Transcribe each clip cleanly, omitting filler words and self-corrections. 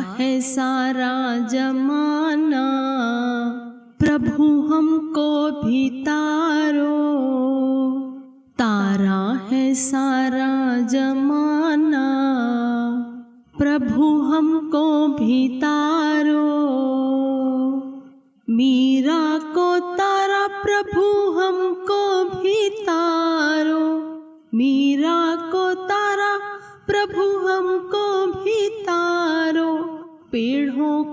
है सारा जमाना, प्रभु हमको भी तारो। तारा है सारा जमाना, प्रभु हमको भी तारो। मीरा को तारा प्रभु हमको भी तारो। मीरा को तारा प्रभु हमको भी तारो। पेड़ों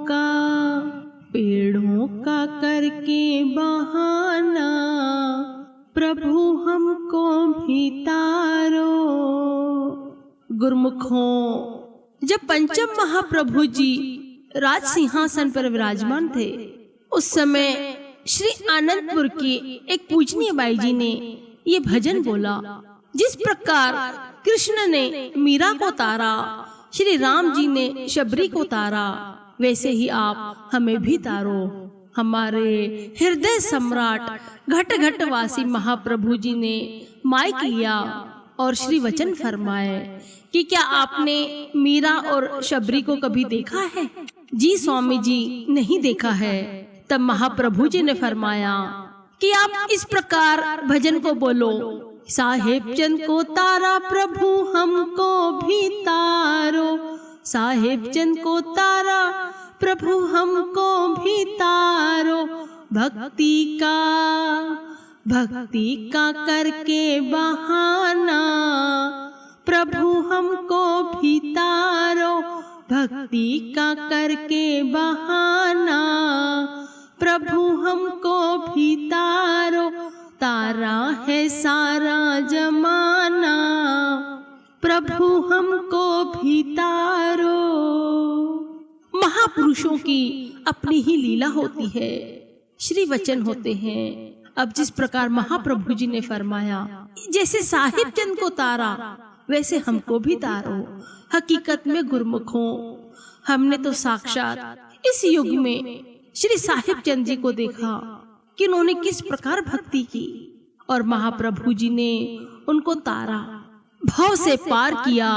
का करके बहाना, प्रभु हमको भी तारो। गुरुमुखों, जब पंचम महाप्रभु जी राज सिंहासन पर विराजमान थे, उस समय श्री आनंदपुर की एक पूजनीय बाई जी ने ये भजन बोला। जिस प्रकार कृष्ण ने मीरा को तारा, श्री राम जी ने शबरी को तारा, वैसे ही आप हमें भी तारो। हमारे हृदय सम्राट घट घट वासी महाप्रभु जी ने माइक लिया और श्री वचन फरमाए कि क्या आपने मीरा और शबरी को कभी देखा है? जी स्वामी जी, नहीं देखा है। तब महाप्रभु जी ने फरमाया कि आप इस प्रकार भजन को बोलो। साहेब चंद को तारा प्रभु हमको भी तारो। साहेब चंद को तारा प्रभु हमको भी तारो। भक्ति का करके बहाना, प्रभु हमको भी तारो। भक्ति का करके बहाना, प्रभु हमको भी तारो। तारा है सारा जमाना, प्रभु हमको भी तारो। महापुरुषों की अपनी ही लीला होती है, श्री वचन होते हैं। अब जिस प्रकार महाप्रभु जी ने फरमाया, जैसे साहिब चंद को तारा वैसे हमको भी तारो। हकीकत में गुरुमुखों, हमने तो साक्षात इस युग में श्री साहिब चंद जी को देखा कि उन्होंने किस प्रकार भक्ति की और महाप्रभु जी ने उनको तारा, भव से पार किया,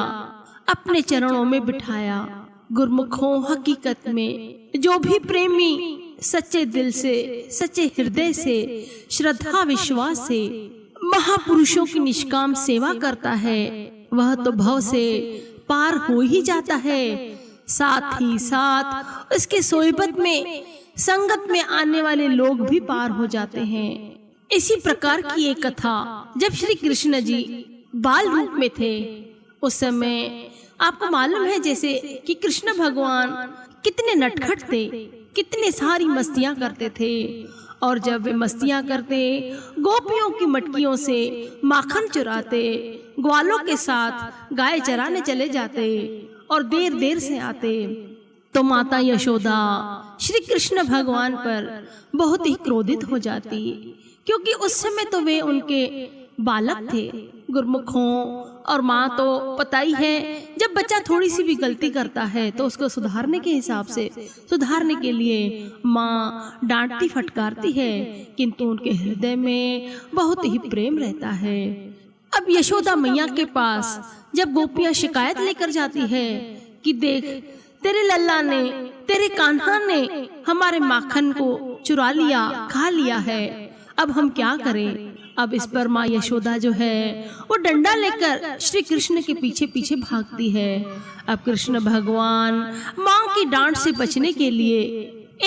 अपने चरणों में बिठाया। गुरुमुखों, हकीकत में जो भी प्रेमी सच्चे दिल से, सच्चे हृदय से, श्रद्धा विश्वास से महापुरुषों की निष्काम सेवा करता है, वह तो भव से पार हो ही जाता है। साथ ही साथ उसके सोहबत में, संगत में आने वाले लोग भी पार हो जाते हैं। इसी प्रकार की एक कथा जब श्री कृष्ण जी बाल रूप में थे, उस समय आपको मालूम है जैसे कि कृष्ण भगवान कितने नटखट थे, कितने सारी मस्तियां करते थे। और जब वे मस्तियां करते, गोपियों की मटकियों से माखन चुराते, ग्वालों के साथ गाय चराने चले जाते और देर देर से आते, तो माता यशोदा श्री कृष्ण भगवान पर बहुत ही क्रोधित हो जाती, क्योंकि उस समय तो वे उनके बालक थे। गुरुमुखों, और माँ तो पता ही है, जब बच्चा थोड़ी सी भी गलती करता है तो उसको सुधारने के हिसाब से, सुधारने के लिए माँ डांटती फटकारती है, किंतु उनके हृदय में बहुत ही प्रेम रहता है। अब यशोदा मैया के पास जब गोपियां शिकायत लेकर जाती है कि देख, तेरे लल्ला ने, तेरे कान्हा ने हमारे माखन को चुरा लिया, खा लिया है, अब हम क्या करें? अब इस पर माँ यशोदा जो है वो डंडा लेकर श्री कृष्ण के पीछे पीछे भागती है। अब कृष्ण भगवान माँ की डांट से बचने के लिए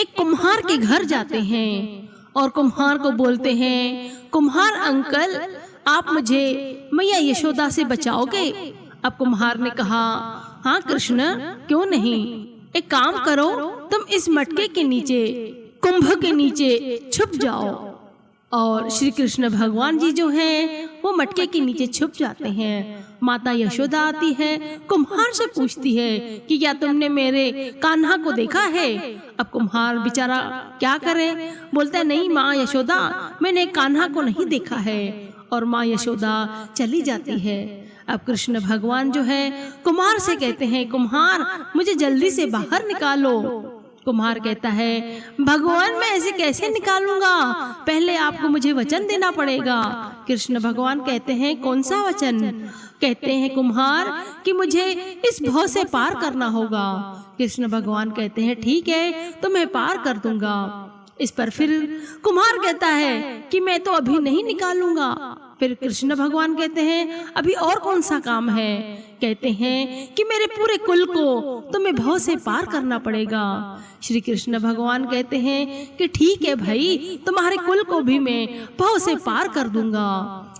एक कुम्हार के घर जाते हैं और कुम्हार को बोलते हैं, कुम्हार अंकल, आप मुझे मैया यशोदा से बचाओगे? अब कुम्हार ने कहा, हाँ कृष्ण, क्यों नहीं, एक काम करो, तुम इस मटके के नीचे, कुंभ के नीचे छुप जाओ। और श्री कृष्ण भगवान जी जो हैं वो मटके के नीचे छुप जाते हैं। माता यशोदा आती है, कुम्हार से पूछती है कि क्या तुमने मेरे कान्हा को देखा है? अब कुम्हार बेचारा क्या करे, बोलता है, नहीं माँ यशोदा, मैंने कान्हा को नहीं देखा है। और माँ यशोदा चली जाती है। अब कृष्ण भगवान जो है कुम्हार से कहते हैं, कुम्हार मुझे जल्दी से बाहर निकालो। कुम्हार कहता है, भगवान मैं ऐसे कैसे निकालूंगा, पहले आपको मुझे वचन देना पड़ेगा। कृष्ण भगवान कहते हैं, कौन सा वचन? कहते हैं कुम्हार कि मुझे इस भव से पार करना होगा। कृष्ण भगवान कहते हैं ठीक है, तो मैं पार कर दूंगा। इस पर फिर कुम्हार कहता है कि मैं तो अभी नहीं निकालूंगा। फिर कृष्ण भगवान कहते हैं अभी और कौन सा काम है? कहते हैं कि मेरे पूरे कुल को तुम्हें भव से पार करना पड़ेगा। श्री कृष्ण भगवान कहते हैं कि ठीक है भाई, तुम्हारे कुल को भी मैं भव से पार कर दूंगा,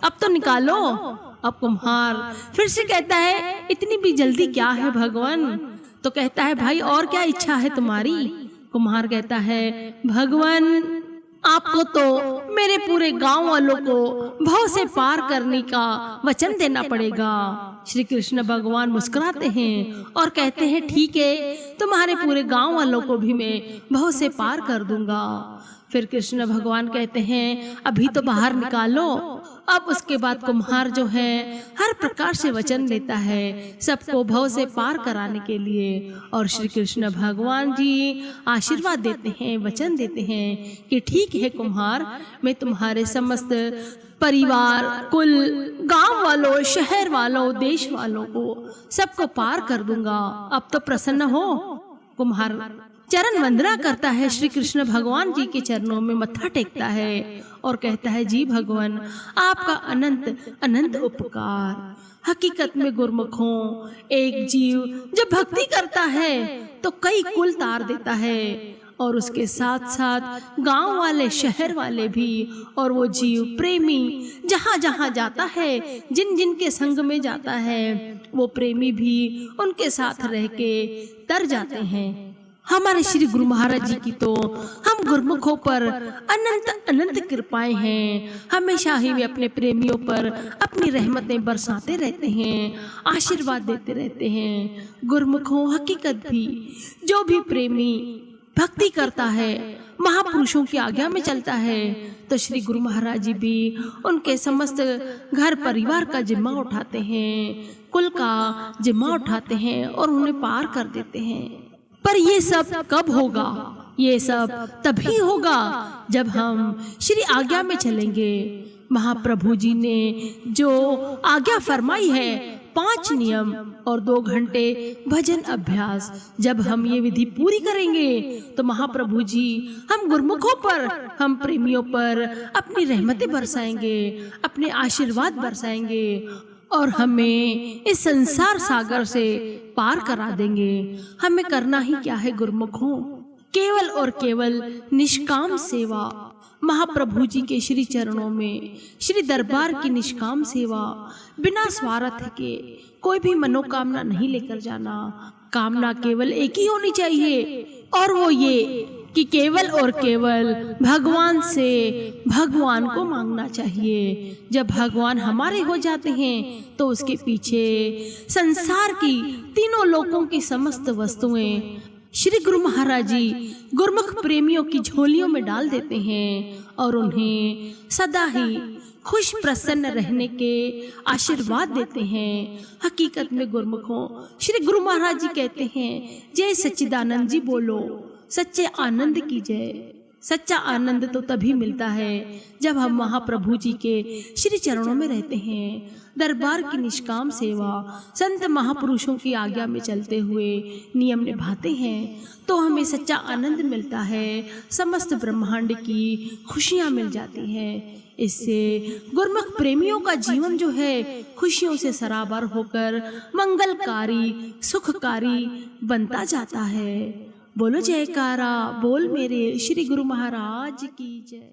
अब तो निकालो। अब कुम्हार फिर से कहता है इतनी भी जल्दी क्या है भगवान? तो कहता है भाई और क्या इच्छा है तुम्हारी? कुम्हार कहता है भगवान आपको तो मेरे पूरे गांव वालों को भव से पार करने का वचन देना पड़ेगा। श्री कृष्ण भगवान मुस्कुराते हैं और कहते हैं ठीक है, तुम्हारे पूरे गांव वालों को भी मैं भव से पार कर दूंगा। फिर कृष्ण भगवान कहते हैं अभी तो बाहर निकालो। अब उसके बाद कुम्हार जो है हर प्रकार से वचन लेता है सबको भव से पार कराने के लिए। और श्री कृष्ण भगवान जी आशीर्वाद देते हैं, वचन देते हैं कि ठीक है कुम्हार, मैं तुम्हारे समस्त परिवार, कुल, गांव वालों, शहर वालों, देश वालों को सबको पार कर दूंगा, अब तो प्रसन्न हो। कुम्हार चरण वंदना करता है, श्री कृष्ण भगवान जी के चरणों में मत्था टेकता है और कहता है जी भगवान आपका अनंत अनंत उपकार। हकीकत में गुरमुखों, एक जीव जब भक्ति करता है तो कई कुल तार देता है और उसके साथ साथ गांव वाले, शहर वाले भी। और वो जीव प्रेमी जहाँ जहाँ जाता है, जिन जिन के संग में जाता है, वो प्रेमी भी उनके साथ रह के तर जाते हैं। हमारे श्री गुरु महाराज जी की तो हम गुरुमुखों पर अनंत अनंत कृपाएं हैं। हमेशा ही वे अपने प्रेमियों पर अपनी रहमतें बरसाते रहते हैं, आशीर्वाद देते रहते हैं। गुरुमुखों हकीकत भी जो भी प्रेमी भक्ति करता है, महापुरुषों की आज्ञा में चलता है, तो श्री गुरु महाराज जी भी उनके समस्त घर परिवार का जिम्मा उठाते हैं, कुल का जिम्मा उठाते हैं और उन्हें पार कर देते हैं। पर ये सब कब होगा? ये सब तभी होगा जब हम श्री आज्ञा में चलेंगे। महाप्रभु जी ने जो आज्ञा फरमाई है, 5 नियम और 2 घंटे भजन अभ्यास, जब हम ये विधि पूरी करेंगे तो महाप्रभु जी हम गुरुमुखों पर, हम प्रेमियों पर अपनी रहमतें बरसाएंगे, अपने आशीर्वाद बरसाएंगे और हमें इस संसार सागर से पार करा देंगे। हमें करना ही क्या है गुरुमुखों? केवल और केवल निष्काम सेवा, महाप्रभु जी के श्री चरणों में, श्री दरबार की निष्काम सेवा, बिना स्वार्थ के कोई भी मनोकामना नहीं लेकर जाना। कामना केवल एक ही होनी चाहिए और वो ये कि केवल और केवल भगवान से भगवान को मांगना चाहिए। जब भगवान हमारे हो जाते हैं तो उसके पीछे संसार की तीनों लोकों की समस्त वस्तुएं श्री गुरु महाराज जी गुरुमुख प्रेमियों की झोलियों में डाल देते हैं और उन्हें सदा ही खुश प्रसन्न रहने के आशीर्वाद देते हैं। हकीकत में गुरुमुखों, श्री गुरु महाराज जी कहते हैं जय सच्चिदानंद जी बोलो, सच्चे आनंद की जय। सच्चा आनंद तो तभी मिलता है जब हम महाप्रभु जी के श्री चरणों में रहते हैं, दरबार की निष्काम सेवा, संत महापुरुषों की आज्ञा में चलते हुए नियम निभाते हैं, तो हमें सच्चा आनंद मिलता है, समस्त ब्रह्मांड की खुशियां मिल जाती हैं। इससे गुरुमुख प्रेमियों का जीवन जो है खुशियों से सराबार होकर मंगलकारी, सुखकारी बनता जाता है। बोलो जयकारा, बोल मेरे श्री गुरु महाराज की जय।